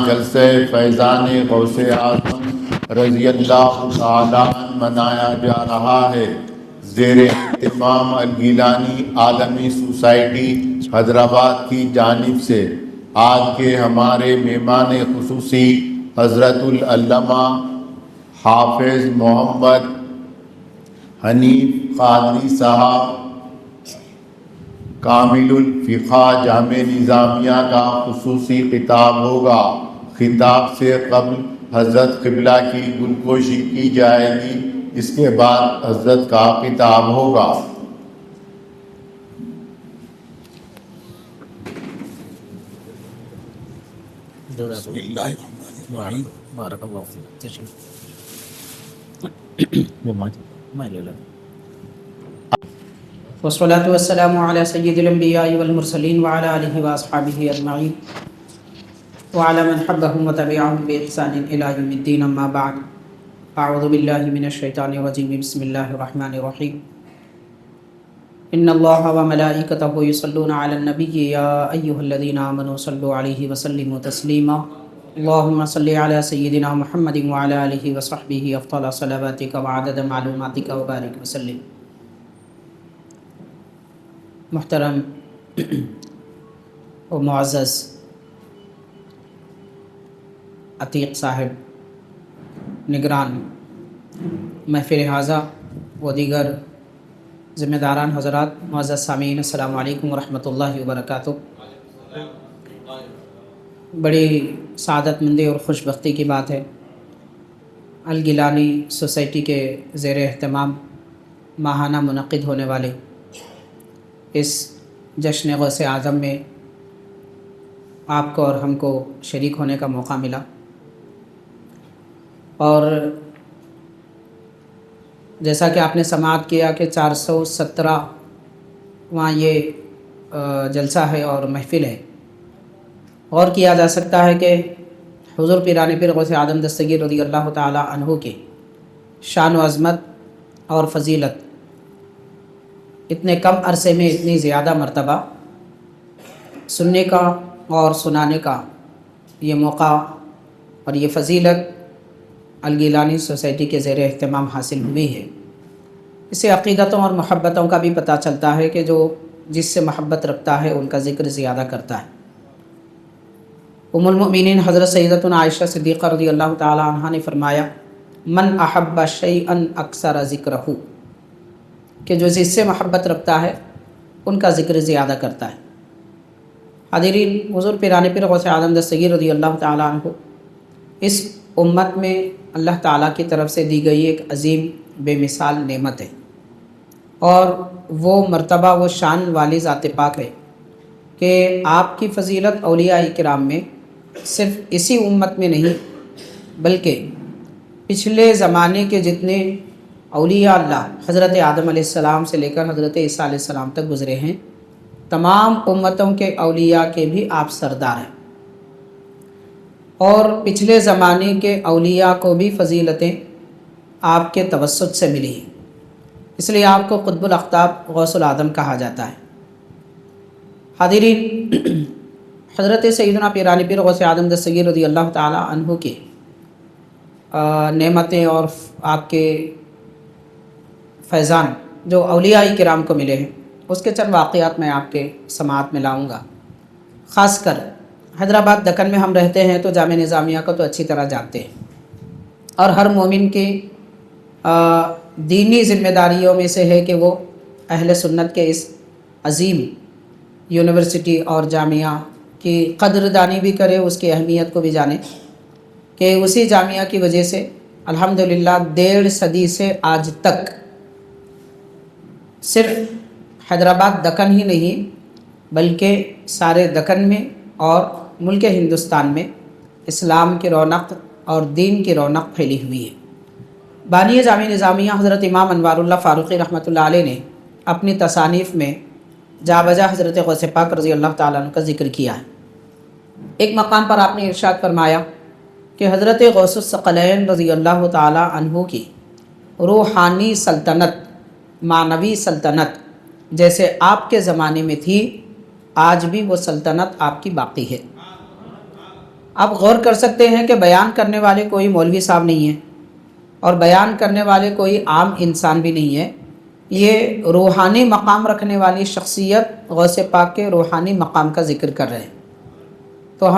جلسہ فیضان غوث اعظم رضی اللہ تعالیٰ عنہ منایا جا رہا ہے۔ زیر اہتمام الگیلانی عالمی سوسائٹی حیدرآباد کی جانب سے آج کے ہمارے مہمان خصوصی حضرت العلامہ حافظ محمد حنیف قادری صاحب کامل الفقہ جامع نظامیہ کا خصوصی خطاب ہوگا۔ خطاب سے قبل حضرت قبلہ کی گلگوشی کی جائے گی، اس کے بعد حضرت کا خطاب ہوگا۔ بسم اللہ الرحمن الرحیم۔ بارک اللہ فیک۔ والصلاة والسلام على سید الانبیاء والمرسلین وعلى آلہ واصحابہ اجمعین وعلى من حبهم وتبعهم بإحسان إلى يوم الدین، اما بعد، اعوذ باللہ من الشیطان الرجیم، بسم اللہ الرحمن الرحیم۔ ان اللہ وملائکتہ یصلون علی النبی یا ایہا الذین آمنوا صلوا علیہ وسلموا تسلیما، اللہم صل علی سیدنا محمد وعلی آلہ وصحبہ افضل صلواتک وعدد معلوماتک وبارک وسلم۔ محترم و معزز عتیق صاحب، نگران محفل حاضہ و دیگر ذمہ داران حضرات، معزز سامعین، السلام علیکم ورحمۃ اللہ وبرکاتہ۔ بڑی سعادت مندی اور خوش بختی کی بات ہے، الگیلانی سوسائٹی کے زیر اہتمام ماہانہ منعقد ہونے والے اس جشن غوث اعظم میں آپ کو اور ہم کو شریک ہونے کا موقع ملا، اور جیسا کہ آپ نے سماعت کیا کہ 417واں یہ جلسہ ہے اور محفل ہے۔ غور کیا جا سکتا ہے کہ حضور پیران پیر غوث اعظم دستگیر رضی اللہ تعالی عنہ کے شان و عظمت اور فضیلت اتنے کم عرصے میں اتنی زیادہ مرتبہ سننے کا اور سنانے کا یہ موقع اور یہ فضیلت الگیلانی سوسائٹی کے زیر اہتمام حاصل ہوئی ہے۔ اس سے عقیدتوں اور محبتوں کا بھی پتہ چلتا ہے کہ جو جس سے محبت رکھتا ہے ان کا ذکر زیادہ کرتا ہے۔ ام المؤمنین حضرت سیدتنا عائشہ صدیقہ رضی اللہ تعالی عنہا نے فرمایا، من احب شیئا اکثر ذکرہ، کہ جو جس سے محبت رکھتا ہے ان کا ذکر زیادہ کرتا ہے۔ حاضرین، حضور پیران پیر غوث اعظم دستگیر رضی اللہ تعالیٰ عنہ اس امت میں اللہ تعالیٰ کی طرف سے دی گئی ایک عظیم بے مثال نعمت ہے، اور وہ مرتبہ وہ شان والی ذات پاک ہے کہ آپ کی فضیلت اولیاء کرام میں صرف اسی امت میں نہیں بلکہ پچھلے زمانے کے جتنے اولیاء اللہ حضرت آدم علیہ السلام سے لے کر حضرت عیسیٰ علیہ السلام تک گزرے ہیں، تمام امتوں کے اولیاء کے بھی آپ سردار ہیں، اور پچھلے زمانے کے اولیاء کو بھی فضیلتیں آپ کے توسط سے ملی ہیں، اس لیے آپ کو قطب الاقطاب غوث الاعظم کہا جاتا ہے۔ حاضرین، حضرت سیدنا پیران پیر غوث اعظم دستگیر رضی اللہ تعالی عنہ کے نعمتیں اور آپ کے فیضان جو اولیاء کرام کو ملے ہیں، اس کے چند واقعات میں آپ کے سماعت میں لاؤں گا۔ خاص کر حیدرآباد دکن میں ہم رہتے ہیں تو جامع نظامیہ کو تو اچھی طرح جانتے ہیں، اور ہر مومن کی دینی ذمہ داریوں میں سے ہے کہ وہ اہل سنت کے اس عظیم یونیورسٹی اور جامعہ کی قدردانی بھی کرے، اس کی اہمیت کو بھی جانے کہ اسی جامعہ کی وجہ سے الحمدللہ 1.5 صدی سے آج تک صرف حیدرآباد دکن ہی نہیں بلکہ سارے دکن میں اور ملک ہندوستان میں اسلام کی رونق اور دین کی رونق پھیلی ہوئی ہے۔ بانی جامع نظامیہ حضرت امام انوار اللہ فاروقی رحمۃ اللہ علیہ نے اپنی تصانیف میں جا بجا حضرت غوث پاک رضی اللہ تعالیٰ عنہ کا ذکر کیا ہے۔ ایک مقام پر آپ نے ارشاد فرمایا کہ حضرت غوث الثقلین رضی اللہ تعالیٰ عنہ کی روحانی سلطنت، معنوی سلطنت جیسے آپ کے زمانے میں تھی، آج بھی وہ سلطنت آپ کی باقی ہے۔ آپ غور کر سکتے ہیں کہ بیان کرنے والے کوئی مولوی صاحب نہیں ہیں اور بیان کرنے والے کوئی عام انسان بھی نہیں ہے، یہ روحانی مقام رکھنے والی شخصیت غوث پاک کے روحانی مقام کا ذکر کر رہے ہیں۔ تو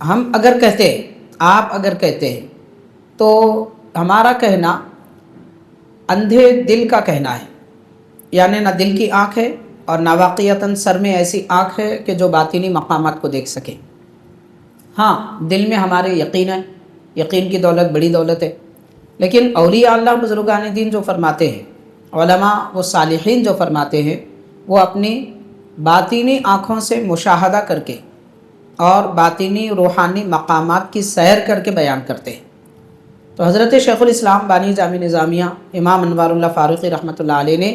ہم اگر کہتے ہیں، آپ اگر کہتے ہیں، تو ہمارا کہنا اندھے دل کا کہنا ہے، یعنی نہ دل کی آنکھ ہے اور نہ واقعتاً سر میں ایسی آنکھ ہے کہ جو باطنی مقامات کو دیکھ سکے۔ ہاں، دل میں ہمارے یقین ہے، یقین کی دولت بڑی دولت ہے، لیکن اولیاء اللہ بزرگان دین جو فرماتے ہیں، علماء و صالحین جو فرماتے ہیں، وہ اپنی باطنی آنکھوں سے مشاہدہ کر کے اور باطنی روحانی مقامات کی سیر کر کے بیان کرتے ہیں۔ تو حضرت شیخ الاسلام بانی جامع نظامیہ امام انوار اللہ فاروقی رحمۃ اللہ علیہ نے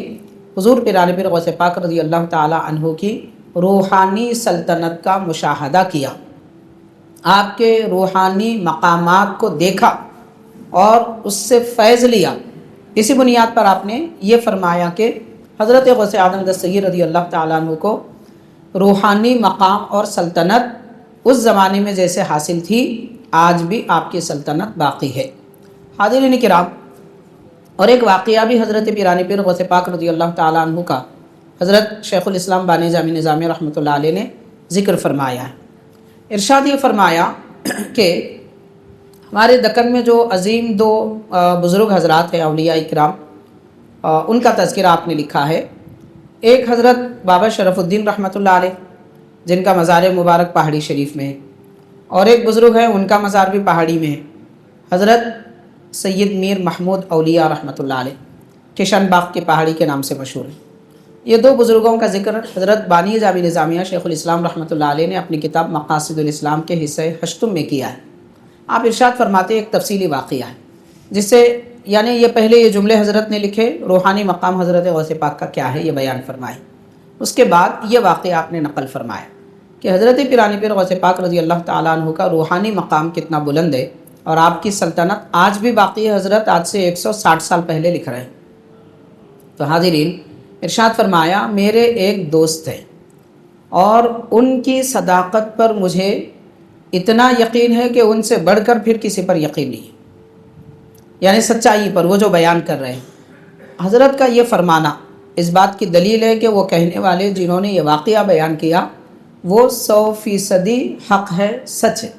حضور پیران پیر غوث پاک رضی اللہ تعالی عنہ کی روحانی سلطنت کا مشاہدہ کیا، آپ کے روحانی مقامات کو دیکھا اور اس سے فیض لیا۔ اسی بنیاد پر آپ نے یہ فرمایا کہ حضرت غوث اعظم دستگیر رضی اللہ تعالیٰ عنہ کو روحانی مقام اور سلطنت اس زمانے میں جیسے حاصل تھی، آج بھی آپ کی سلطنت باقی ہے۔ حاضرین کرام، اور ایک واقعہ بھی حضرت پیران پیر غوث پاک رضی اللہ تعالیٰ عنہ کا حضرت شیخ الاسلام بانی جامع نظامیہ رحمۃ اللہ علیہ نے ذکر فرمایا ہے۔ ارشاد یہ فرمایا کہ ہمارے دکن میں جو عظیم دو بزرگ حضرات ہیں اولیاء اکرام، ان کا تذکرہ آپ نے لکھا ہے۔ ایک حضرت بابا شرف الدین رحمۃ اللہ علیہ، جن کا مزار مبارک پہاڑی شریف میں ہے، اور ایک بزرگ ہے ان کا مزار بھی پہاڑی میں ہے، حضرت سید میر محمود اولیاء رحمۃ اللہ علیہ، کشن باغ کی پہاڑی کے نام سے مشہور ہے۔ یہ دو بزرگوں کا ذکر حضرت بانی جامع نظامیہ شیخ الاسلام رحمۃ اللہ علیہ نے اپنی کتاب مقاصد الاسلام کے حصہ ہشتم میں کیا ہے۔ آپ ارشاد فرماتے ایک تفصیلی واقعہ ہے، جس سے یعنی یہ پہلے یہ جملے حضرت نے لکھے، روحانی مقام حضرت غوث پاک کا کیا ہے یہ بیان فرمائے، اس کے بعد یہ واقعہ آپ نے نقل فرمایا کہ حضرت پیران پیر غوث پاک رضی اللہ تعالیٰ عنہ کا روحانی مقام کتنا بلند ہے اور آپ کی سلطنت آج بھی باقی ہے۔ حضرت آج سے 160 سال پہلے لکھ رہے ہیں۔ تو حاضرین، ارشاد فرمایا میرے ایک دوست ہیں اور ان کی صداقت پر مجھے اتنا یقین ہے کہ ان سے بڑھ کر پھر کسی پر یقین نہیں، یعنی سچائی پر وہ جو بیان کر رہے ہیں۔ حضرت کا یہ فرمانا اس بات کی دلیل ہے کہ وہ کہنے والے جنہوں نے یہ واقعہ بیان کیا وہ 100% حق ہے، سچ ہے۔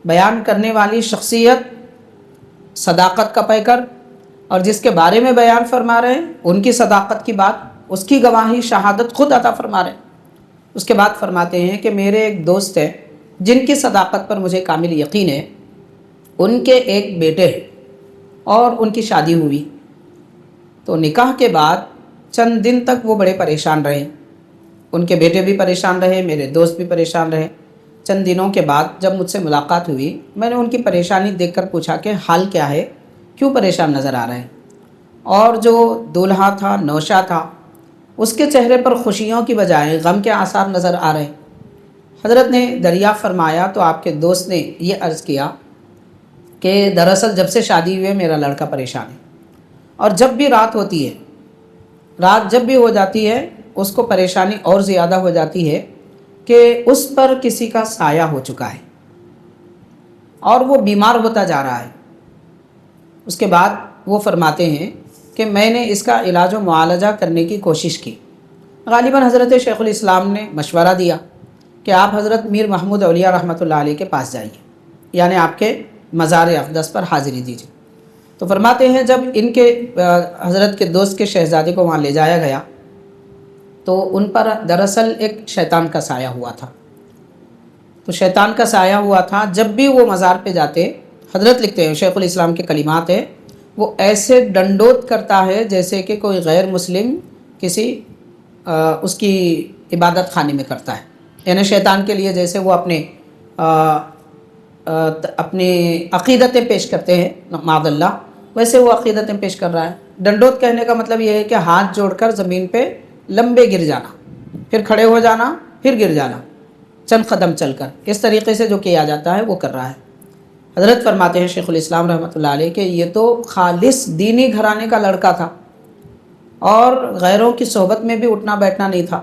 بیان کرنے والی شخصیت صداقت کا پیکر، اور جس کے بارے میں بیان فرما رہے ہیں ان کی صداقت کی بات، اس کی گواہی شہادت خود عطا فرما رہے ہیں۔ اس کے بعد فرماتے ہیں کہ میرے ایک دوست ہیں جن کی صداقت پر مجھے کامل یقین ہے، ان کے ایک بیٹے ہیں اور ان کی شادی ہوئی، تو نکاح کے بعد چند دن تک وہ بڑے پریشان رہے، ان کے بیٹے بھی پریشان رہے، میرے دوست بھی پریشان رہے۔ چند دنوں کے بعد جب مجھ سے ملاقات ہوئی، میں نے ان کی پریشانی دیکھ کر پوچھا کہ حال کیا ہے، کیوں پریشان نظر آ رہے ہیں؟ اور جو دولہا تھا، نوشا تھا، اس کے چہرے پر خوشیوں کی بجائے غم کے آثار نظر آ رہے ہیں۔ حضرت نے دریافت فرمایا تو آپ کے دوست نے یہ عرض کیا کہ دراصل جب سے شادی ہوئے میرا لڑکا پریشان ہے، اور جب بھی رات ہوتی ہے، رات جب بھی ہو جاتی ہے، اس کو پریشانی اور زیادہ ہو جاتی ہے کہ اس پر کسی کا سایہ ہو چکا ہے اور وہ بیمار ہوتا جا رہا ہے۔ اس کے بعد وہ فرماتے ہیں کہ میں نے اس کا علاج و معالجہ کرنے کی کوشش کی۔ غالباً حضرت شیخ الاسلام نے مشورہ دیا کہ آپ حضرت میر محمود اولیاء رحمۃ اللہ علیہ کے پاس جائیے، یعنی آپ کے مزار اقدس پر حاضری دیجیے۔ تو فرماتے ہیں جب ان کے حضرت کے دوست کے شہزادے کو وہاں لے جایا گیا تو ان پر دراصل ایک شیطان کا سایہ ہوا تھا۔ تو شیطان کا سایہ ہوا تھا، جب بھی وہ مزار پہ جاتے، حضرت لکھتے ہیں شیخ الاسلام کے کلمات ہیں، وہ ایسے ڈنڈوت کرتا ہے جیسے کہ کوئی غیر مسلم کسی اس کی عبادت خانے میں کرتا ہے، یعنی شیطان کے لیے جیسے وہ اپنی عقیدتیں پیش کرتے ہیں معاذ اللہ، ویسے وہ عقیدتیں پیش کر رہا ہے۔ ڈنڈوت کہنے کا مطلب یہ ہے کہ ہاتھ جوڑ کر زمین پہ لمبے گر جانا، پھر کھڑے ہو جانا، پھر گر جانا، چند قدم چل کر، اس طریقے سے جو کیا جاتا ہے وہ کر رہا ہے۔ حضرت فرماتے ہیں شیخ الاسلام رحمۃ اللہ علیہ کہ یہ تو خالص دینی گھرانے کا لڑکا تھا اور غیروں کی صحبت میں بھی اٹھنا بیٹھنا نہیں تھا،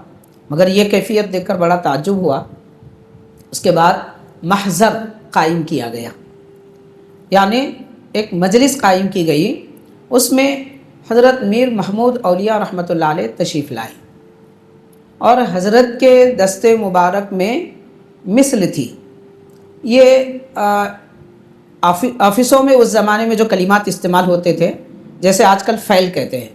مگر یہ کیفیت دیکھ کر بڑا تعجب ہوا۔ اس کے بعد محضر قائم کیا گیا، یعنی ایک مجلس قائم کی گئی، اس میں حضرت میر محمود اولیاء رحمۃ اللہ علیہ تشریف لائے، اور حضرت کے دست مبارک میں مثل تھی۔ یہ آفسوں میں اس زمانے میں جو کلمات استعمال ہوتے تھے، جیسے آج کل فائل کہتے ہیں،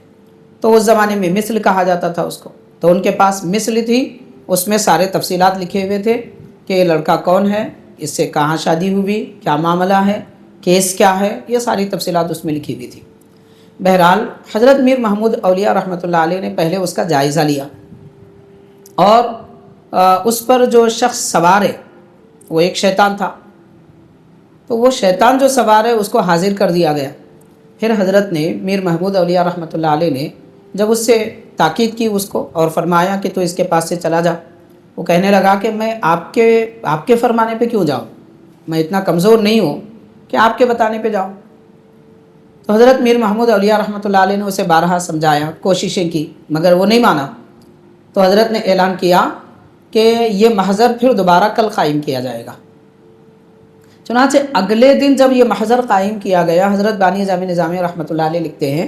تو اس زمانے میں مثل کہا جاتا تھا اس کو، تو ان کے پاس مثل تھی، اس میں سارے تفصیلات لکھے ہوئے تھے کہ یہ لڑکا کون ہے، اس سے کہاں شادی ہوئی، کیا معاملہ ہے، کیس کیا ہے، یہ ساری تفصیلات اس میں لکھی ہوئی تھی۔ بہرحال حضرت میر محمود اولیاء رحمۃ اللہ علیہ نے پہلے اس کا جائزہ لیا، اور اس پر جو شخص سوار ہے وہ ایک شیطان تھا، تو وہ شیطان جو سوار ہے اس کو حاضر کر دیا گیا۔ پھر حضرت نے میر محمود اولیاء رحمۃ اللہ علیہ نے جب اس سے تاکید کی اس کو، اور فرمایا کہ تو اس کے پاس سے چلا جا، وہ کہنے لگا کہ میں آپ کے فرمانے پہ کیوں جاؤں، میں اتنا کمزور نہیں ہوں کہ آپ کے بتانے پہ جاؤں۔ تو حضرت میر محمود اولیاء رحمۃ اللہ علیہ نے اسے بارہا سمجھایا، کوششیں کی، مگر وہ نہیں مانا۔ تو حضرت نے اعلان کیا کہ یہ محضر پھر دوبارہ کل قائم کیا جائے گا۔ چنانچہ اگلے دن جب یہ محضر قائم کیا گیا، حضرت بانی جامع نظامیہ رحمۃ اللہ علیہ لکھتے ہیں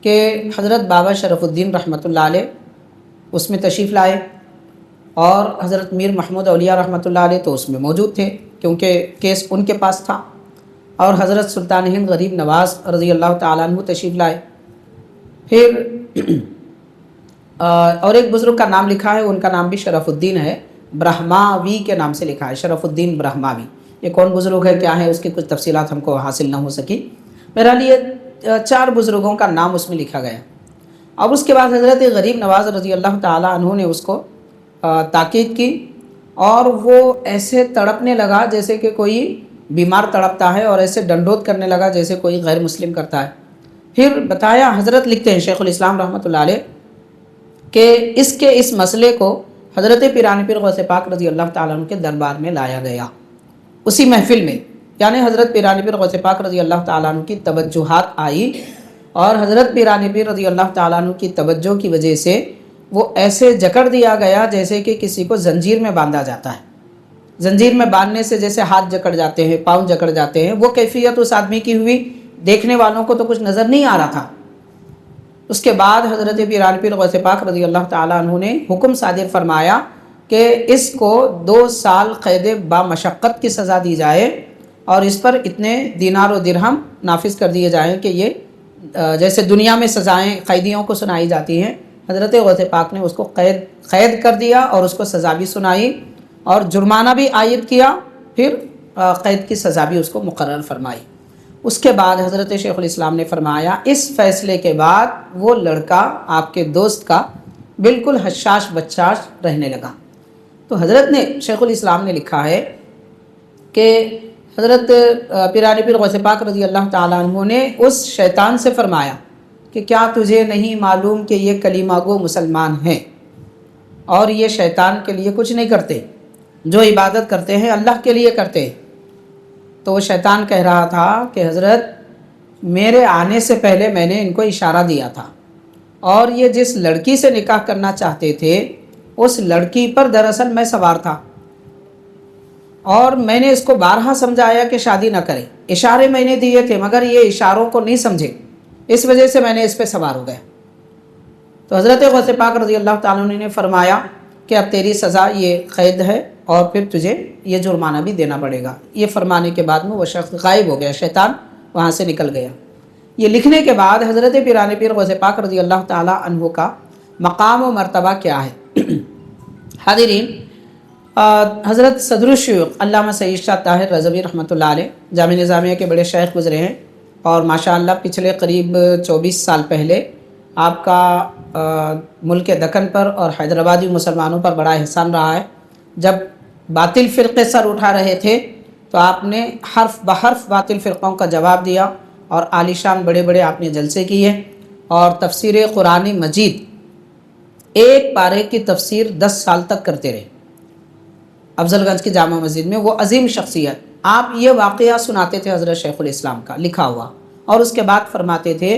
کہ حضرت بابا شرف الدین رحمۃ اللہ علیہ اس میں تشریف لائے، اور حضرت میر محمود اولیاء رحمۃ اللہ علیہ تو اس میں موجود تھے کیونکہ کیس ان کے پاس تھا، اور حضرت سلطان ہند غریب نواز رضی اللہ تعالیٰ عنہ تشریف لائے۔ پھر اور ایک بزرگ کا نام لکھا ہے، ان کا نام بھی شرف الدین ہے، برہماوی کے نام سے لکھا ہے، شرف الدین برہماوی۔ یہ کون بزرگ ہے، کیا ہے، اس کی کچھ تفصیلات ہم کو حاصل نہ ہو سکی۔ بہرحال یہ 4 بزرگوں کا نام اس میں لکھا گیا۔ اب اس کے بعد حضرت غریب نواز رضی اللہ تعالیٰ عنہ نے اس کو تاکید کی، اور وہ ایسے تڑپنے لگا جیسے کہ کوئی بیمار تڑپتا ہے، اور ایسے ڈنڈوت کرنے لگا جیسے کوئی غیر مسلم کرتا ہے۔ پھر بتایا، حضرت لکھتے ہیں شیخ الاسلام رحمۃ اللہ علیہ کہ اس مسئلے کو حضرت پیران پیر غوث پاک رضی اللہ تعالیٰ عنہ کے دربار میں لایا گیا اسی محفل میں، یعنی حضرت پیران پیر غوث پاک رضی اللہ تعالیٰ عنہ کی توجہات آئی، اور حضرت پیران پیر رضی اللہ تعالیٰ عنہ کی توجہ کی وجہ سے وہ ایسے جکڑ دیا گیا جیسے کہ کسی کو زنجیر میں باندھا جاتا ہے۔ زنجیر میں باندھنے سے جیسے ہاتھ جکڑ جاتے ہیں، پاؤں جکڑ جاتے ہیں، وہ کیفیت اس آدمی کی ہوئی، دیکھنے والوں کو تو کچھ نظر نہیں آ رہا تھا۔ اس کے بعد حضرت پیران پیر غوث پاک رضی اللہ تعالیٰ عنہ نے حکم صادر فرمایا کہ اس کو 2 سال قید با مشقت کی سزا دی جائے، اور اس پر اتنے دینار و درہم نافذ کر دیے جائیں کہ یہ جیسے دنیا میں سزائیں قیدیوں کو سنائی جاتی ہیں، حضرت غوث پاک نے اس کو قید کر دیا، اور اس کو سزا بھی سنائی، اور جرمانہ بھی عائد کیا، پھر قید کی سزا بھی اس کو مقرر فرمائی۔ اس کے بعد حضرت شیخ الاسلام نے فرمایا، اس فیصلے کے بعد وہ لڑکا آپ کے دوست کا بالکل حشاش بچاش رہنے لگا۔ تو حضرت نے شیخ الاسلام نے لکھا ہے کہ حضرت پیران پیر غوث پاک رضی اللہ تعالیٰ عنہ نے اس شیطان سے فرمایا کہ کیا تجھے نہیں معلوم کہ یہ کلمہ گو مسلمان ہیں، اور یہ شیطان کے لیے کچھ نہیں کرتے، جو عبادت کرتے ہیں اللہ کے لیے کرتے ہیں۔ تو وہ شیطان کہہ رہا تھا کہ حضرت میرے آنے سے پہلے میں نے ان کو اشارہ دیا تھا، اور یہ جس لڑکی سے نکاح کرنا چاہتے تھے اس لڑکی پر دراصل میں سوار تھا، اور میں نے اس کو بارہا سمجھایا کہ شادی نہ کرے، اشارے میں نے دیے تھے مگر یہ اشاروں کو نہیں سمجھے، اس وجہ سے میں نے اس پہ سوار ہو گیا۔ تو حضرت غوث پاک رضی اللہ تعالیٰ عنہ نے فرمایا کہ اب تیری سزا یہ قید ہے، اور پھر تجھے یہ جرمانہ بھی دینا پڑے گا۔ یہ فرمانے کے بعد میں وہ شخص غائب ہو گیا، شیطان وہاں سے نکل گیا۔ یہ لکھنے کے بعد حضرت پیران پیر غوث پاک رضی اللہ تعالیٰ عنہ کا مقام و مرتبہ کیا ہے؟ حاضرین، حضرت صدر الشیوخ علامہ سید شاہ طاہر رضوی رحمۃ اللہ علیہ جامع نظامیہ کے بڑے شیخ گزرے ہیں، اور ماشاءاللہ پچھلے قریب 24 سال پہلے آپ کا ملک دکن پر اور حیدرآبادی مسلمانوں پر بڑا احسان رہا ہے۔ جب باطل فرقے سر اٹھا رہے تھے تو آپ نے حرف بحرف باطل فرقوں کا جواب دیا، اور عالی شان بڑے بڑے آپ نے جلسے کیے، اور تفسیر قرآن مجید ایک پارے کی تفسیر 10 سال تک کرتے رہے افضل گنج کی جامع مسجد میں۔ وہ عظیم شخصیت، آپ یہ واقعہ سناتے تھے حضرت شیخ الاسلام کا لکھا ہوا، اور اس کے بعد فرماتے تھے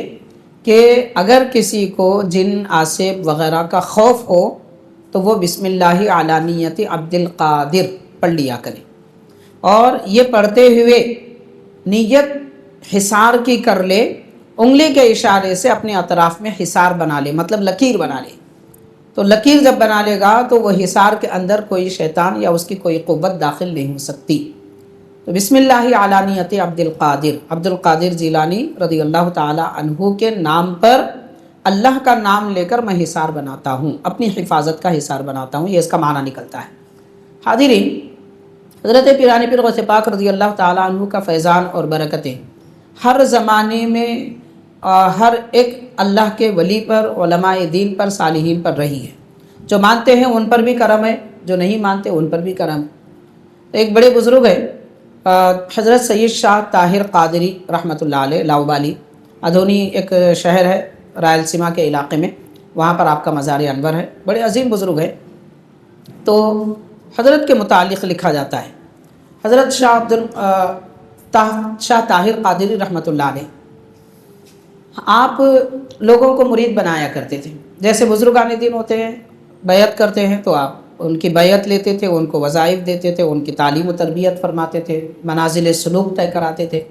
کہ اگر کسی کو جن آسیب وغیرہ کا خوف ہو تو وہ بسم اللہ علی نیت عبد القادر پڑھ لیا کرے۔ اور یہ پڑھتے ہوئے نیت حصار کی کر لے، انگلی کے اشارے سے اپنے اطراف میں حصار بنا لے، مطلب لکیر بنا لے۔ تو لکیر جب بنا لے گا تو وہ حصار کے اندر کوئی شیطان یا اس کی کوئی قوت داخل نہیں ہو سکتی۔ تو بسم اللہ علی نیت عبد القادر جیلانی رضی اللہ تعالی عنہ کے نام پر اللہ کا نام لے کر میں حصار بناتا ہوں، اپنی حفاظت کا حصار بناتا ہوں، یہ اس کا معنی نکلتا ہے۔ حاضرین، حضرت پیرانی پیر غوث پاک رضی اللہ تعالی عنہ کا فیضان اور برکتیں ہر زمانے میں ہر ایک اللہ کے ولی پر، علماء دین پر، صالحین پر رہی ہے۔ جو مانتے ہیں ان پر بھی کرم ہے، جو نہیں مانتے ان پر بھی کرم ہے۔ ایک بڑے بزرگ ہے حضرت سید شاہ طاہر قادری رحمۃ اللہ علیہ، لاؤبالی، ادھونی ایک شہر ہے رائلسیما کے علاقے میں، وہاں پر آپ کا مزار انور ہے، بڑے عظیم بزرگ ہے۔ تو حضرت کے متعلق لکھا جاتا ہے، حضرت شاہ طاہر قادری رحمۃ اللہ علیہ آپ لوگوں کو مرید بنایا کرتے تھے۔ جیسے بزرگان دین ہوتے ہیں، بیعت کرتے ہیں تو آپ ان کی بیعت لیتے تھے، ان کو وظائف دیتے تھے، ان کی تعلیم و تربیت فرماتے تھے، منازل سلوک طے کراتے تھے۔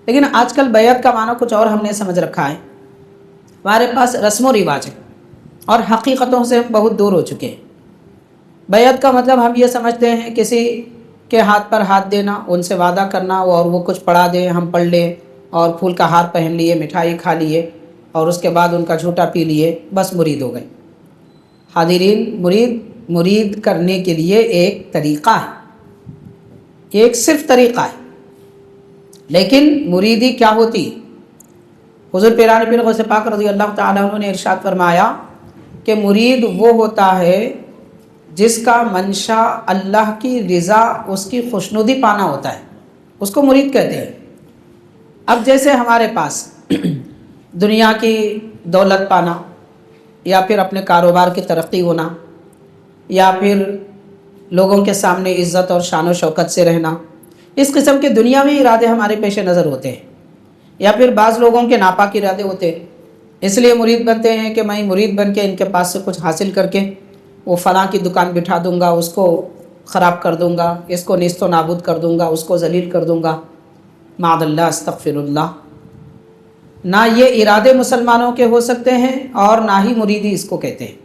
لیکن آج کل بیعت کا معنی کچھ اور ہم نے سمجھ رکھا ہے، ہمارے پاس رسم و رواج ہے اور حقیقتوں سے ہم بہت دور ہو چکے ہیں۔ بیعت کا مطلب ہم یہ سمجھتے ہیں کسی کے ہاتھ پر ہاتھ دینا، ان سے وعدہ کرنا اور وہ کچھ پڑھا دیں، ہم پڑھ لیں اور پھول کا ہار پہن لیے، مٹھائی کھا لیے اور اس کے بعد ان کا جھوٹا پی لیے، بس مرید ہو گئے۔ حاضرین، مرید کرنے کے لیے ایک طریقہ ہے، ایک صرف طریقہ ہے، لیکن مریدی کیا ہوتی؟ حضور پیرانی پیر غوث پاک رضی اللہ تعالیٰ عنہ نے ارشاد فرمایا کہ مرید وہ ہوتا ہے جس کا منشا اللہ کی رضا، اس کی خوشنودی پانا ہوتا ہے، اس کو مرید کہتے ہیں۔ اب جیسے ہمارے پاس دنیا کی دولت پانا، یا پھر اپنے کاروبار کی ترقی ہونا، یا پھر لوگوں کے سامنے عزت اور شان و شوکت سے رہنا، اس قسم کے دنیاوی ارادے ہمارے پیش نظر ہوتے ہیں، یا پھر بعض لوگوں کے ناپاک ارادے ہوتے ہیں، اس لیے مرید بنتے ہیں کہ میں مرید بن کے ان کے پاس سے کچھ حاصل کر کے وہ فلاں کی دکان بٹھا دوں گا، اس کو خراب کر دوں گا، اس کو نیست و نابود کر دوں گا، اس کو ذلیل کر دوں گا، معاذ اللہ، استغفر اللہ۔ نہ یہ ارادے مسلمانوں کے ہو سکتے ہیں اور نہ ہی مریدی اس کو کہتے ہیں۔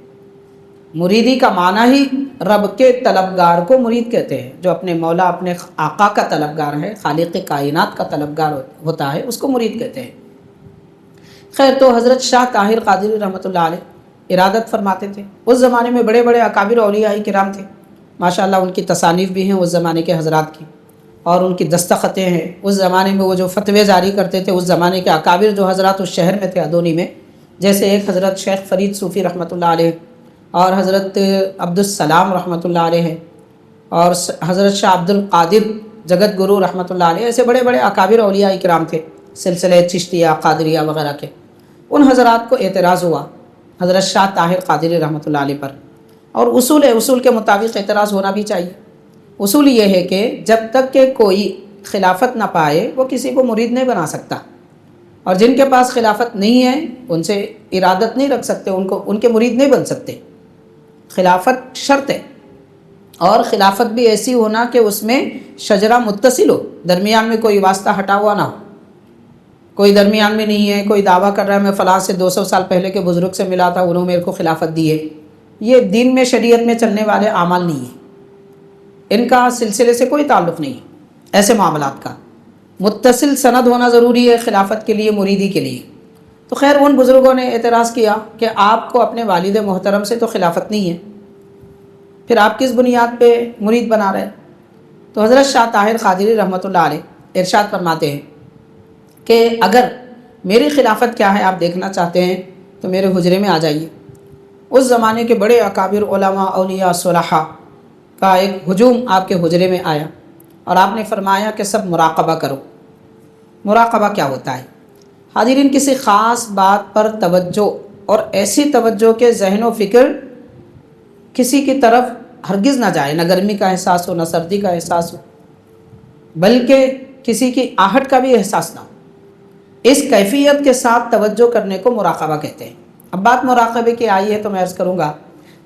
مریدی کا معنی ہی رب کے طلبگار کو مرید کہتے ہیں، جو اپنے مولا، اپنے آقا کا طلبگار ہے، خالق کائنات کا طلبگار ہوتا ہے، اس کو مرید کہتے ہیں۔ خیر، تو حضرت شاہ طاہر قادری رحمۃ اللہ علیہ ارادت فرماتے تھے۔ اس زمانے میں بڑے بڑے اکابر اولیاء کرام تھے، ماشاءاللہ ان کی تصانیف بھی ہیں اس زمانے کے حضرات کی، اور ان کی دستخطیں ہیں۔ اس زمانے میں وہ جو فتوے جاری کرتے تھے، اس زمانے کے اکابر جو حضرات اس شہر میں تھے ادونی میں، جیسے ایک حضرت شیخ فرید صوفی رحمۃ اللہ علیہ، اور حضرت عبدالسلام رحمۃ اللہ علیہ ہیں، اور حضرت شاہ عبد القادر جگت گرو رحمۃ اللہ علیہ، ایسے بڑے بڑے اکابر اولیاء کرام تھے، سلسلہ چشتیہ، قادریہ وغیرہ کے۔ ان حضرات کو اعتراض ہوا حضرت شاہ طاہر قادری رحمۃ اللہ علیہ پر، اور اصول کے مطابق اعتراض ہونا بھی چاہیے۔ اصول یہ ہے کہ جب تک کہ کوئی خلافت نہ پائے وہ کسی کو مرید نہیں بنا سکتا، اور جن کے پاس خلافت نہیں ہے ان سے ارادت نہیں رکھ سکتے، ان کے مرید نہیں بن سکتے۔ خلافت شرط ہے، اور خلافت بھی ایسی ہونا کہ اس میں شجرہ متصل ہو، درمیان میں کوئی واسطہ ہٹا ہوا نہ ہو۔ کوئی درمیان میں نہیں ہے، کوئی دعویٰ کر رہا ہے میں فلاں سے 200 سال پہلے کے بزرگ سے ملا تھا، انہوں میرے کو خلافت دی ہے، یہ دین میں، شریعت میں چلنے والے اعمال نہیں ہیں، ان کا سلسلے سے کوئی تعلق نہیں ہے۔ ایسے معاملات کا متصل سند ہونا ضروری ہے خلافت کے لیے، مریدی کے لیے۔ تو خیر، ان بزرگوں نے اعتراض کیا کہ آپ کو اپنے والد محترم سے تو خلافت نہیں ہے، پھر آپ کس بنیاد پہ مرید بنا رہے؟ تو حضرت شاہ طاہر قادری رحمۃ اللہ علیہ ارشاد فرماتے ہیں کہ اگر میری خلافت کیا ہے آپ دیکھنا چاہتے ہیں تو میرے حجرے میں آ جائیے۔ اس زمانے کے بڑے اکابر علماء، اولیاء، صلحاء کا ایک ہجوم آپ کے حجرے میں آیا، اور آپ نے فرمایا کہ سب مراقبہ کرو۔ مراقبہ کیا ہوتا ہے؟ حاضرین، کسی خاص بات پر توجہ، اور ایسی توجہ کہ ذہن و فکر کسی کی طرف ہرگز نہ جائے، نہ گرمی کا احساس ہو، نہ سردی کا احساس ہو، بلکہ کسی کی آہٹ کا بھی احساس نہ ہو۔ اس کیفیت کے ساتھ توجہ کرنے کو مراقبہ کہتے ہیں۔ اب بات مراقبے کی آئی ہے تو میں عرض کروں گا،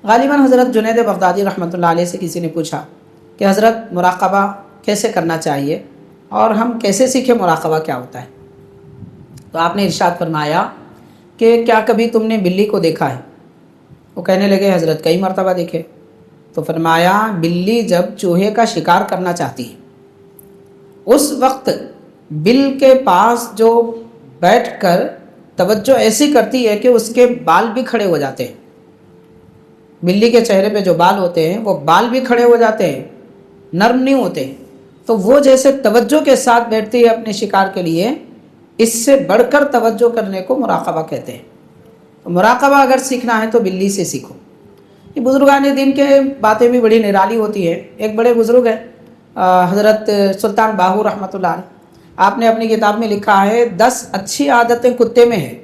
غالباً حضرت جنید بغدادی رحمۃ اللہ علیہ سے کسی نے پوچھا کہ حضرت مراقبہ کیسے کرنا چاہیے اور ہم کیسے سیکھیں مراقبہ کیا ہوتا ہے؟ تو آپ نے ارشاد فرمایا کہ کیا کبھی تم نے بلی کو دیکھا ہے؟ وہ کہنے لگے حضرت کئی مرتبہ دیکھے۔ تو فرمایا بلی جب چوہے کا شکار کرنا چاہتی ہے اس وقت بل کے پاس جو بیٹھ کر توجہ ایسی کرتی ہے کہ اس کے بال بھی کھڑے ہو جاتے ہیں، بلی کے چہرے پہ جو بال ہوتے ہیں وہ بال بھی کھڑے ہو جاتے ہیں، نرم نہیں ہوتے، تو وہ جیسے توجہ کے ساتھ بیٹھتی ہے اپنے شکار کے لیے، اس سے بڑھ کر توجہ کرنے کو مراقبہ کہتے ہیں۔ تو مراقبہ اگر سیکھنا ہے تو بلی سے سیکھو۔ یہ بزرگان دین کے باتیں بھی بڑی نرالی ہوتی ہیں۔ ایک بڑے بزرگ ہیں حضرت سلطان باہو رحمۃ اللہ علیہ، آپ نے اپنی کتاب میں لکھا ہے 10 اچھی عادتیں کتے میں ہیں،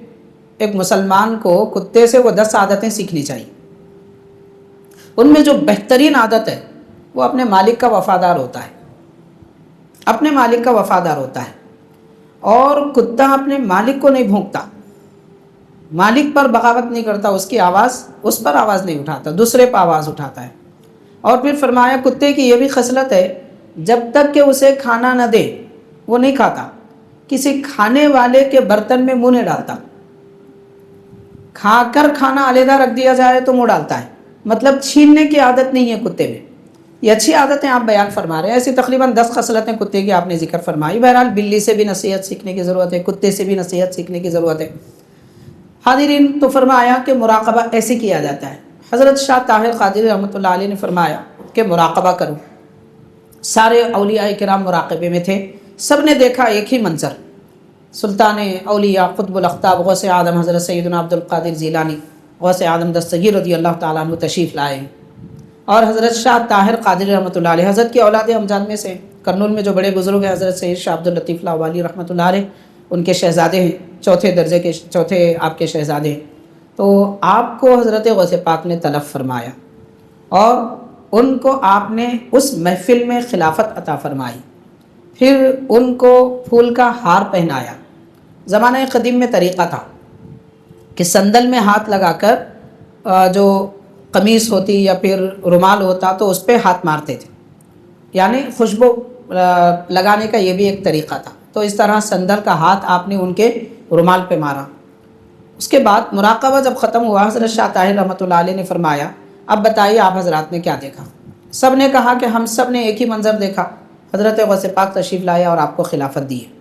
ایک مسلمان کو کتے سے وہ 10 عادتیں سیکھنی چاہیے۔ ان میں جو بہترین عادت ہے وہ اپنے مالک کا وفادار ہوتا ہے، اپنے مالک کا وفادار ہوتا ہے، اور کتا اپنے مالک کو نہیں بھونکتا، مالک پر بغاوت نہیں کرتا، اس کی آواز اس پر آواز نہیں اٹھاتا، دوسرے پر آواز اٹھاتا ہے۔ اور پھر فرمایا کتے کی یہ بھی خصلت ہے جب تک کہ اسے کھانا نہ دے وہ نہیں کھاتا، کسی کھانے والے کے برتن میں منہ نہیں ڈالتا، کھا کر کھانا علیحدہ رکھ دیا جائے تو منہ ڈالتا ہے، مطلب چھیننے کی عادت نہیں ہے کتے میں۔ یہ اچھی عادتیں آپ بیان فرما رہے ہیں، ایسی تقریباً 10 خصلتیں کتے کی آپ نے ذکر فرمائی۔ بہرحال بلی سے بھی نصیحت سیکھنے کی ضرورت ہے، کتے سے بھی نصیحت سیکھنے کی ضرورت ہے۔ حاضرین، تو فرمایا کہ مراقبہ ایسے کیا جاتا ہے۔ حضرت شاہ طاہر قادری رحمۃ اللہ علیہ نے فرمایا کہ مراقبہ کرو۔ سارے اولیاء کرام مراقبے میں تھے، سب نے دیکھا ایک ہی منظر، سلطان اولیاء قطب الاقطاب غوث اعظم حضرت سیدنا عبد القادر جیلانی غوث اعظم دستگیر رضی اللہ تعالیٰ عنہ تشریف لائے، اور حضرت شاہ طاہر قادری رحمۃ اللہ علیہ حضرت کی اولاد امجاد میں سے کرنول میں جو بڑے بزرگ ہیں حضرت سید شاہ عبد اللطیف لاہوری رحمۃ اللہ علیہ، ان کے شہزادے ہیں، چوتھے درجے کے، چوتھے آپ کے شہزادے ہیں۔ تو آپ کو حضرت غوث پاک نے طلب فرمایا اور ان کو آپ نے اس محفل میں خلافت عطا فرمائی، پھر ان کو پھول کا ہار پہنایا۔ زمانہ قدیم میں طریقہ تھا کہ سندل میں ہاتھ لگا کر جو قمیص ہوتی یا پھر رومال ہوتا تو اس پہ ہاتھ مارتے تھے، یعنی خوشبو لگانے کا یہ بھی ایک طریقہ تھا۔ تو اس طرح سندل کا ہاتھ آپ نے ان کے رومال پہ مارا۔ اس کے بعد مراقبہ جب ختم ہوا، حضرت شاہ طاہر رحمۃ اللہ علیہ نے فرمایا اب بتائیے آپ حضرات نے کیا دیکھا؟ سب نے کہا کہ ہم سب نے ایک ہی منظر دیکھا، حضرت غوث پاک تشریف لائے اور آپ کو خلافت دی ہے۔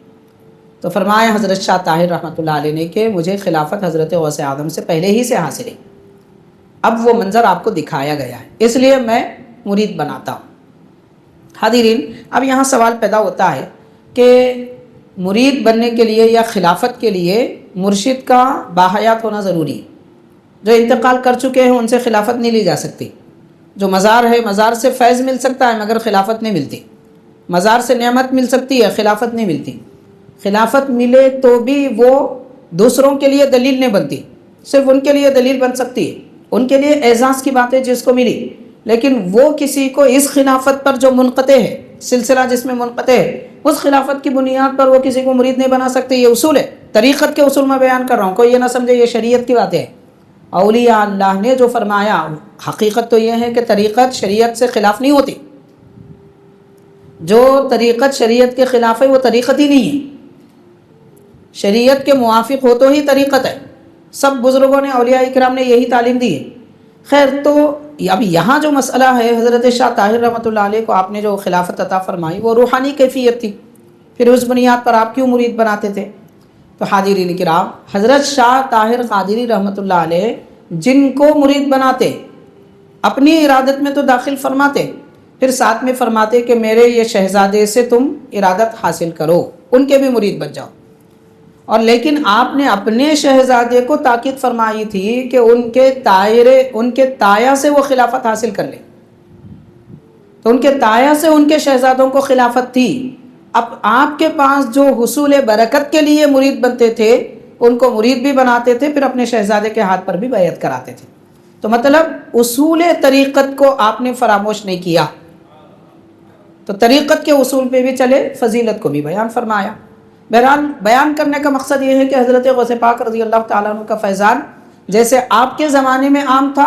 تو فرمایا حضرت شاہ طاہر رحمۃ اللہ علیہ نے کہ مجھے خلافت حضرت غوث اعظم سے پہلے ہی سے حاصل ہے، اب وہ منظر آپ کو دکھایا گیا ہے، اس لیے میں مرید بناتا ہوں۔ حاضرین، اب یہاں سوال پیدا ہوتا ہے کہ مرید بننے کے لیے یا خلافت کے لیے مرشد کا باحیات ہونا ضروری ہے۔ جو انتقال کر چکے ہیں ان سے خلافت نہیں لی جا سکتی، جو مزار ہے مزار سے فیض مل سکتا ہے مگر خلافت نہیں ملتی، مزار سے نعمت مل سکتی ہے خلافت نہیں ملتی۔ خلافت ملے تو بھی وہ دوسروں کے لیے دلیل نہیں بنتی، صرف ان کے لیے دلیل بن سکتی ہے، ان کے لیے اعزاز کی باتیں جس کو ملی، لیکن وہ کسی کو اس خلافت پر جو منقطع ہے، سلسلہ جس میں منقطع ہے، اس خلافت کی بنیاد پر وہ کسی کو مرید نہیں بنا سکتے۔ یہ اصول ہے، طریقت کے اصول میں بیان کر رہا ہوں، کوئی یہ نہ سمجھے یہ شریعت کی باتیں ہیں۔ اولیاء اللہ نے جو فرمایا، حقیقت تو یہ ہے کہ طریقت شریعت سے خلاف نہیں ہوتی، جو طریقت شریعت کے خلاف ہے وہ طریقت ہی نہیں ہے، شریعت کے موافق ہو تو ہی طریقت ہے۔ سب بزرگوں نے اولیاء کرام نے یہی تعلیم دی ہے۔ خیر، تو اب یہاں جو مسئلہ ہے، حضرت شاہ طاہر رحمۃ اللہ علیہ کو آپ نے جو خلافت عطا فرمائی وہ روحانی کیفیت تھی، پھر اس بنیاد پر آپ کیوں مرید بناتے تھے؟ تو حاضرین کرام، حضرت شاہ طاہر قادری رحمۃ اللہ علیہ جن کو مرید بناتے اپنی ارادت میں تو داخل فرماتے، پھر ساتھ میں فرماتے کہ میرے یہ شہزادے سے تم ارادت حاصل کرو، ان کے بھی مرید بن جاؤ۔ اور لیکن آپ نے اپنے شہزادے کو تاکید فرمائی تھی کہ ان کے تایا سے وہ خلافت حاصل کر لے، تو ان کے تایا سے ان کے شہزادوں کو خلافت تھی۔ اب آپ کے پاس جو حصول برکت کے لیے مرید بنتے تھے ان کو مرید بھی بناتے تھے، پھر اپنے شہزادے کے ہاتھ پر بھی بیعت کراتے تھے۔ تو مطلب اصول طریقت کو آپ نے فراموش نہیں کیا، تو طریقت کے اصول پہ بھی چلے، فضیلت کو بھی بیان فرمایا۔ بہرحال بیان کرنے کا مقصد یہ ہے کہ حضرت غوث پاک رضی اللہ تعالیٰ عنہ کا فیضان جیسے آپ کے زمانے میں عام تھا،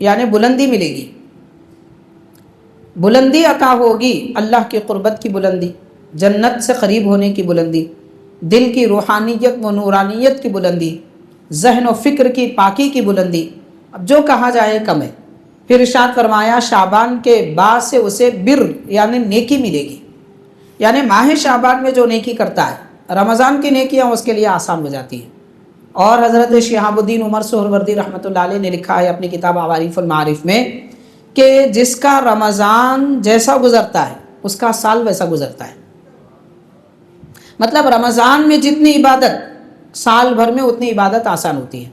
یعنی بلندی ملے گی، بلندی عطا ہوگی، اللہ کی قربت کی بلندی، جنت سے قریب ہونے کی بلندی، دل کی روحانیت و نورانیت کی بلندی، ذہن و فکر کی پاکی کی بلندی۔ اب جو کہا جائے کم ہے۔ پھر ارشاد فرمایا شعبان کے بعد سے اسے بر یعنی نیکی ملے گی، یعنی ماہ شعبان میں جو نیکی کرتا ہے رمضان کی نیکیاں اس کے لیے آسان ہو جاتی ہیں۔ اور حضرت شہاب الدین عمر سہروردی رحمۃ اللہ علیہ نے لکھا ہے اپنی کتاب عوارف المعارف میں کہ جس کا رمضان جیسا گزرتا ہے اس کا سال ویسا گزرتا ہے۔ مطلب رمضان میں جتنی عبادت سال بھر میں اتنی عبادت آسان ہوتی ہے۔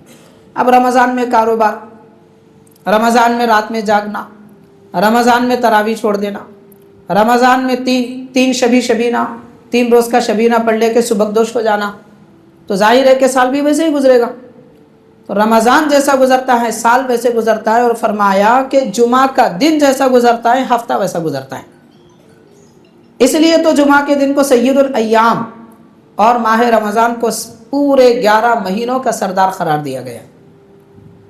اب رمضان میں کاروبار، رمضان میں رات میں جاگنا، رمضان میں تراویح چھوڑ دینا، رمضان میں تین شبینہ 3 روز کا شبینہ پڑھ لے کے سبکدوش ہو جانا، تو ظاہر ہے کہ سال بھی ویسے ہی گزرے گا۔ تو رمضان جیسا گزرتا ہے سال ویسے گزرتا ہے، اور فرمایا کہ جمعہ کا دن جیسا گزرتا ہے ہفتہ ویسا گزرتا ہے۔ اس لیے تو جمعہ کے دن کو سید الایام اور ماہ رمضان کو پورے 11 مہینوں کا سردار قرار دیا گیا۔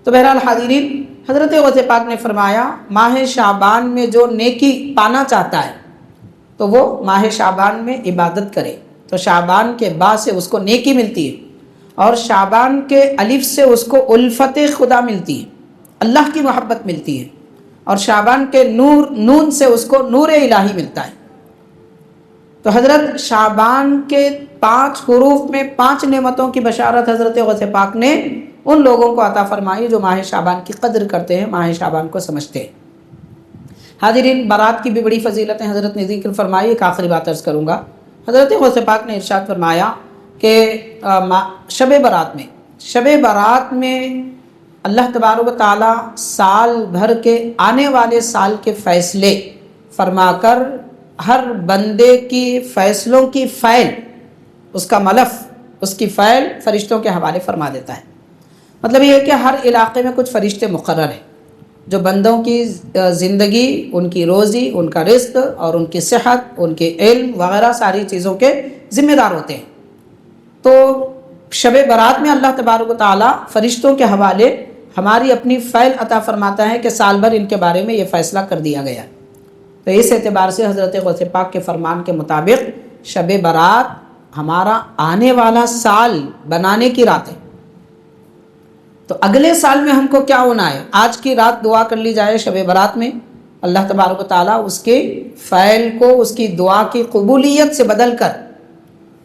تو بہرحال حاضرین، حضرت غوث پاک نے فرمایا ماہ شعبان میں جو نیکی پانا چاہتا ہے تو وہ ماہ شعبان میں عبادت کرے، تو شعبان کے بعد سے اس کو نیکی ملتی ہے، اور شعبان کے الف سے اس کو الفت خدا ملتی ہے، اللہ کی محبت ملتی ہے، اور شعبان کے نون سے اس کو نور الہی ملتا ہے۔ تو حضرت شعبان کے 5 حروف میں 5 نعمتوں کی بشارت حضرت غوث پاک نے ان لوگوں کو عطا فرمائی جو ماہ شعبان کی قدر کرتے ہیں، ماہ شعبان کو سمجھتے ہیں۔ حاضرین، برات کی بھی بڑی فضیلتیں حضرت نے ذکر فرمائی۔ ایک آخری بات عرض کروں گا۔ حضرت غوث پاک نے ارشاد فرمایا کہ شب برات میں اللہ تبارک و تعالی سال بھر کے آنے والے سال کے فیصلے فرما کر ہر بندے کی فیصلوں کی فائل، اس کا ملف، اس کی فائل فرشتوں کے حوالے فرما دیتا ہے۔ مطلب یہ ہے کہ ہر علاقے میں کچھ فرشتے مقرر ہیں جو بندوں کی زندگی، ان کی روزی، ان کا رزق اور ان کی صحت، ان کے علم وغیرہ ساری چیزوں کے ذمہ دار ہوتے ہیں۔ تو شب برات میں اللہ تبارک و تعالیٰ فرشتوں کے حوالے ہماری اپنی فائل عطا فرماتا ہے کہ سال بھر ان کے بارے میں یہ فیصلہ کر دیا گیا۔ تو اس اعتبار سے حضرت غوث پاک کے فرمان کے مطابق شب برات ہمارا آنے والا سال بنانے کی رات ہے۔ تو اگلے سال میں ہم کو کیا ہونا ہے؟ آج کی رات دعا کر لی جائے شب برات میں، اللہ تبارک و تعالیٰ اس کے فعل کو اس کی دعا کی قبولیت سے بدل کر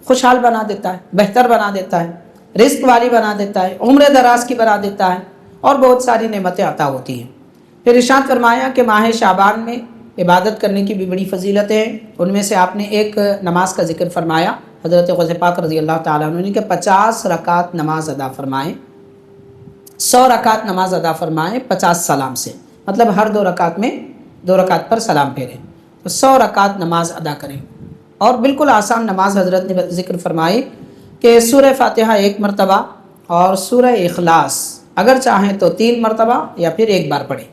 خوشحال بنا دیتا ہے، بہتر بنا دیتا ہے، رزق والی بنا دیتا ہے، عمر دراز کی بنا دیتا ہے، اور بہت ساری نعمتیں عطا ہوتی ہیں۔ پھر ارشاد فرمایا کہ ماہ شعبان میں عبادت کرنے کی بھی بڑی فضیلتیں ہیں۔ ان میں سے آپ نے ایک نماز کا ذکر فرمایا حضرت غوث پاک رضی اللہ تعالیٰ عنہ نے کہ 50 رکعت نماز ادا فرمائیں، 100 رکعت نماز ادا فرمائیں 50 سلام سے، مطلب ہر 2 رکعت میں 2 رکعت پر سلام پھیریں، تو 100 رکعت نماز ادا کریں۔ اور بالکل آسان نماز حضرت نے ذکر فرمائی کہ سورہ فاتحہ 1 مرتبہ اور سورہ اخلاص اگر چاہیں تو 3 مرتبہ یا پھر 1 بار پڑھیں۔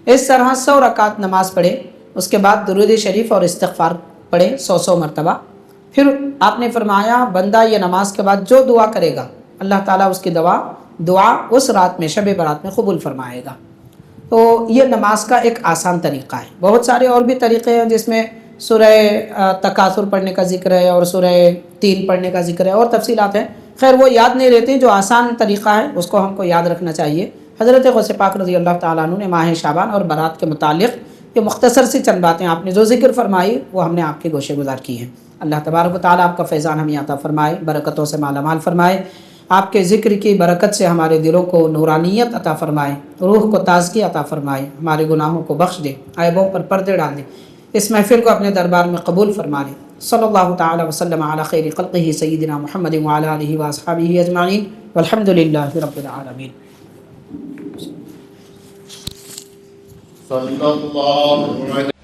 اس طرح 100 رکعت نماز پڑھیں، اس کے بعد درود شریف اور استغفار پڑھیں 100 مرتبہ۔ پھر آپ نے فرمایا بندہ یہ نماز کے بعد جو دعا کرے گا اللہ تعالیٰ اس کی دعا اس رات میں شب برات میں قبول فرمائے گا۔ تو یہ نماز کا ایک آسان طریقہ ہے۔ بہت سارے اور بھی طریقے ہیں جس میں سورہ تکاثر پڑھنے کا ذکر ہے اور سورہ 3 پڑھنے کا ذکر ہے اور تفصیلات ہیں، خیر وہ یاد نہیں رہتے، جو آسان طریقہ ہے اس کو ہم کو یاد رکھنا چاہیے۔ حضرت غوث پاک رضی اللہ تعالیٰ عنہ نے ماہ شعبان اور برات کے متعلق یہ مختصر سی چند باتیں آپ نے جو ذکر فرمائی وہ ہم نے آپ کے گوشے گزار کی ہیں۔ اللہ تبارک و تعالیٰ آپ کا فیضان ہمیں عطا فرمائے، برکتوں سے مالا مال فرمائے، آپ کے ذکر کی برکت سے ہمارے دلوں کو نورانیت عطا فرمائے، روح کو تازگی عطا فرمائے، ہمارے گناہوں کو بخش دے، عیبوں پر پردے ڈال دے، اس محفل کو اپنے دربار میں قبول فرما لے۔ صلی اللہ تعالی وسلم علی خیر خلقہ سیدنا محمد وعلی آلہ واصحابہ اجمعین والحمد للہ رب العالمین۔ صلی اللہ علیہ